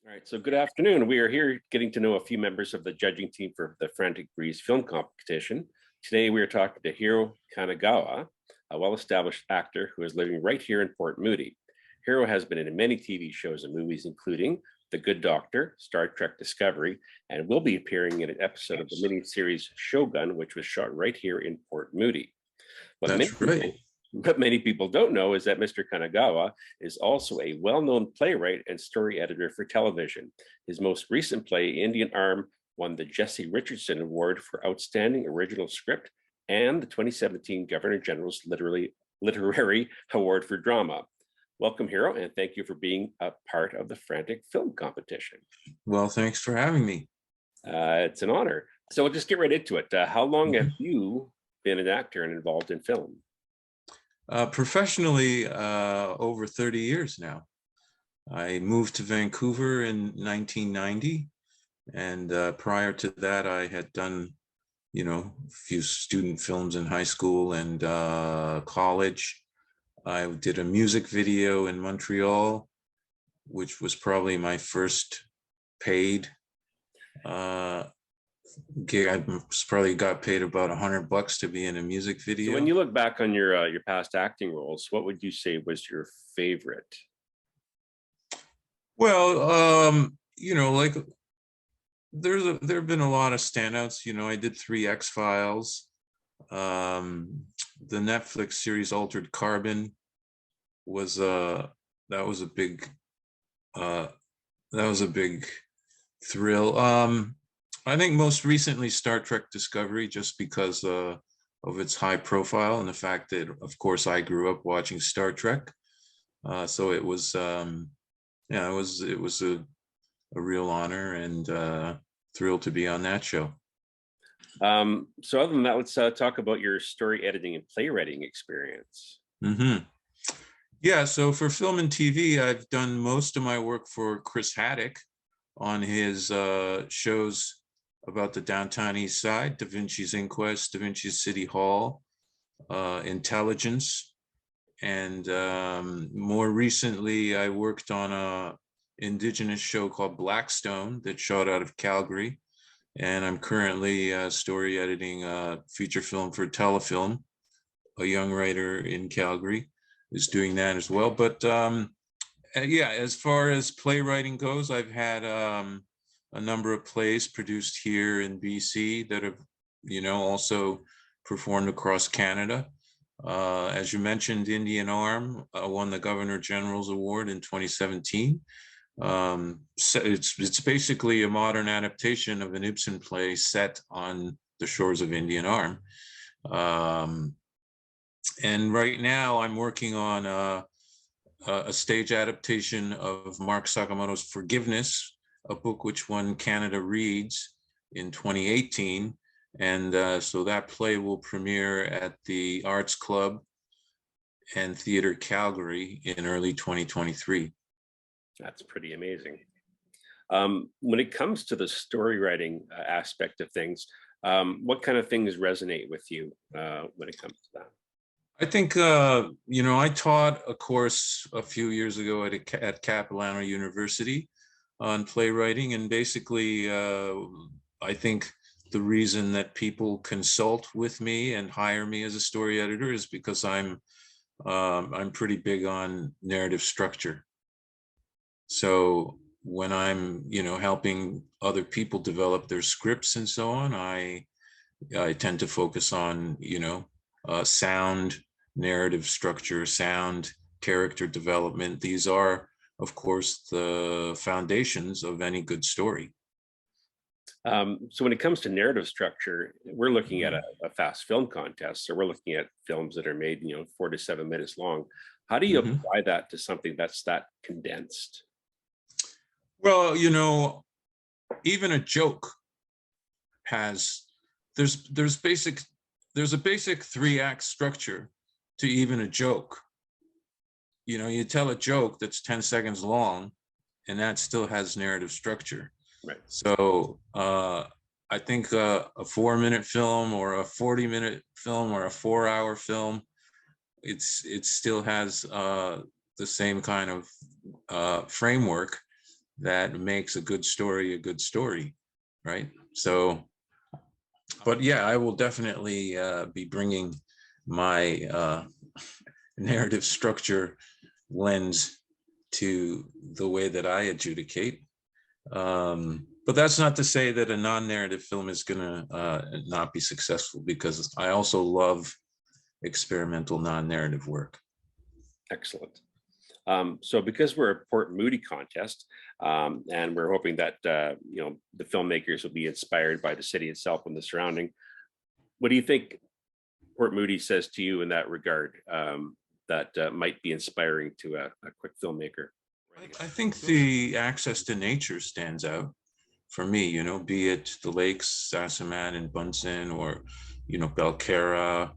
All right, so good afternoon. We are here getting to know a few members of the judging team for the Frantic film competition. Today, we are talking to Hiro Kanagawa, a well-established actor who is living right here in Port Moody. Hiro has been in many TV shows and movies, including The Good Doctor, Star Trek Discovery, and will be appearing in an episode of the miniseries Shogun, which was shot right here in Port Moody. That's right. What many people don't know is that Mr. Kanagawa is also a well-known playwright and story editor for television. His most recent play, Indian Arm, won the Jessie Richardson Award for Outstanding Original Script and the 2017 Governor General's Literary Award for Drama. Welcome, Hiro, and thank you for being a part of the Frantic film competition. Well, thanks for having me. It's an honor. So we'll just get right into it. How long have you been an actor and involved in film? Professionally, over 30 years now. I moved to Vancouver in 1990, and prior to that, I had done, a few student films in high school and college. I did a music video in Montreal, which was probably my first paid gig. I probably got paid about $100 to be in a music video. So when you look back on your past acting roles, what would you say was your favorite? Well, like there have been a lot of standouts. I did 3 X-Files. The Netflix series Altered Carbon was that was a big thrill. I think most recently Star Trek Discovery, just because of its high profile and the fact that, of course, I grew up watching Star Trek. So it was, it was a real honor and thrilled to be on that show. So other than that, let's talk about your story editing and playwriting experience. Yeah, so for film and TV, I've done most of my work for Chris Haddock on his shows about the downtown East Side: Da Vinci's Inquest, Da Vinci's City Hall, Intelligence. And more recently, I worked on a Indigenous show called Blackstone that shot out of Calgary. And I'm currently story editing a feature film for Telefilm. A young writer in Calgary is doing that as well. But yeah, as far as playwriting goes, I've had a number of plays produced here in BC that have, also performed across Canada. As you mentioned, Indian Arm won the Governor General's Award in 2017. So it's basically a modern adaptation of an Ibsen play set on the shores of Indian Arm. And right now I'm working on a stage adaptation of Mark Sakamoto's Forgiveness, a book which won Canada Reads in 2018. And so that play will premiere at the Arts Club and Theatre Calgary in early 2023. That's pretty amazing. When it comes to the story writing aspect of things, what kind of things resonate with you when it comes to that? I think, I taught a course a few years ago at Capilano University on playwriting. And basically, I think the reason that people consult with me and hire me as a story editor is because I'm pretty big on narrative structure. So when I'm, helping other people develop their scripts and so on, I tend to focus on, sound narrative structure, sound character development. These are, of course, the foundations of any good story. So when it comes to narrative structure, we're looking at a fast film contest. So we're looking at films that are made, 4 to 7 minutes long. How do you apply that to something that's that condensed? Well, even a joke has, there's a basic 3-act structure to even a joke. You tell a joke that's 10 seconds long, and that still has narrative structure. Right. So I think a 4-minute film or a 40-minute film or a 4-hour film, it still has the same kind of framework. that makes a good story, right? So, but yeah, I will definitely be bringing my narrative structure lens to the way that I adjudicate. But that's not to say that a non-narrative film is going to not be successful, because I also love experimental non-narrative work. Excellent. So because we're a Port Moody contest, and we're hoping that the filmmakers will be inspired by the city itself and the surrounding, what do you think Port Moody says to you in that regard, that might be inspiring to a quick filmmaker? I think the access to nature stands out for me, be it the lakes, Sasamat and Bunsen, or, Belcarra,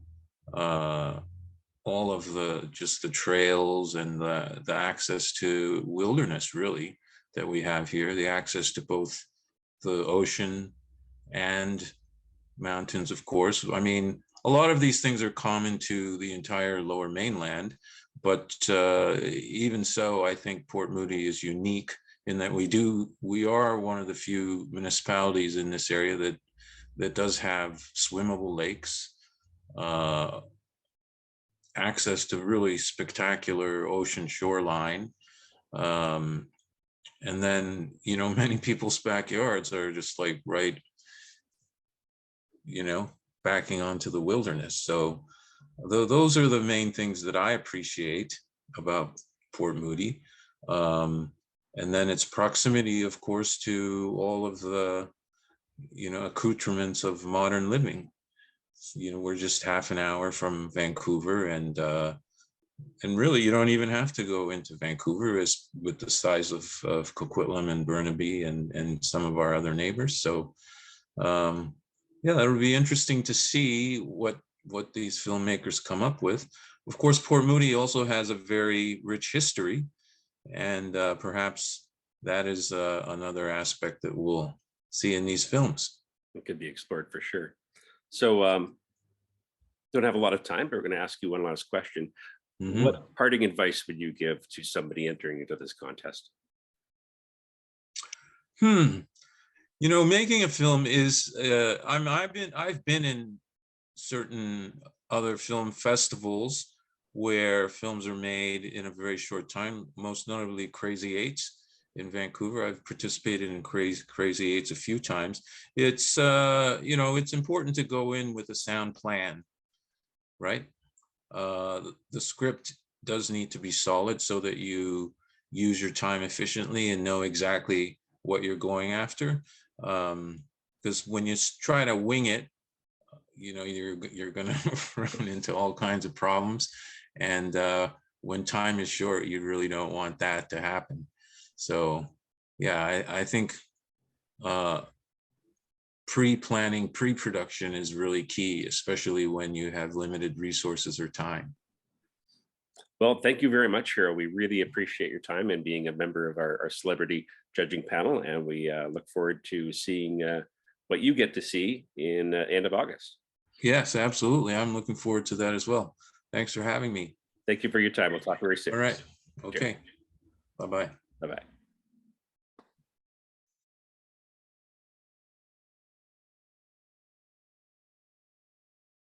all of just the trails and the access to wilderness, really, that we have here, the access to both the ocean and mountains, of course. I mean, a lot of these things are common to the entire lower mainland, but even so, I think Port Moody is unique in that we are one of the few municipalities in this area that does have swimmable lakes, access to really spectacular ocean shoreline, and then many people's backyards are just like right, backing onto the wilderness. So those are the main things that I appreciate about Port Moody. And then its proximity, of course, to all of the, accoutrements of modern living. We're just half an hour from Vancouver, and really, you don't even have to go into Vancouver as with the size of Coquitlam and Burnaby and some of our other neighbors. So, yeah, that would be interesting to see what these filmmakers come up with. Of course, Port Moody also has a very rich history, and perhaps that is another aspect that we'll see in these films. It could be explored for sure. So don't have a lot of time, but we're going to ask you one last question. Mm-hmm. What parting advice would you give to somebody entering into this contest? Making a film is I've been in certain other film festivals where films are made in a very short time, most notably Crazy Eights in Vancouver. I've participated in Crazy Eights a few times. It's it's important to go in with a sound plan, right? The script does need to be solid so that you use your time efficiently and know exactly what you're going after. Because when you try to wing it, you're going to run into all kinds of problems. And when time is short, you really don't want that to happen. So, yeah, I think pre-planning, pre-production is really key, especially when you have limited resources or time. Well, thank you very much, Hiro. We really appreciate your time and being a member of our celebrity judging panel. And we look forward to seeing what you get to see in end of August. Yes, absolutely. I'm looking forward to that as well. Thanks for having me. Thank you for your time. We'll talk very soon. All right. Okay. Bye-bye. Bye-bye.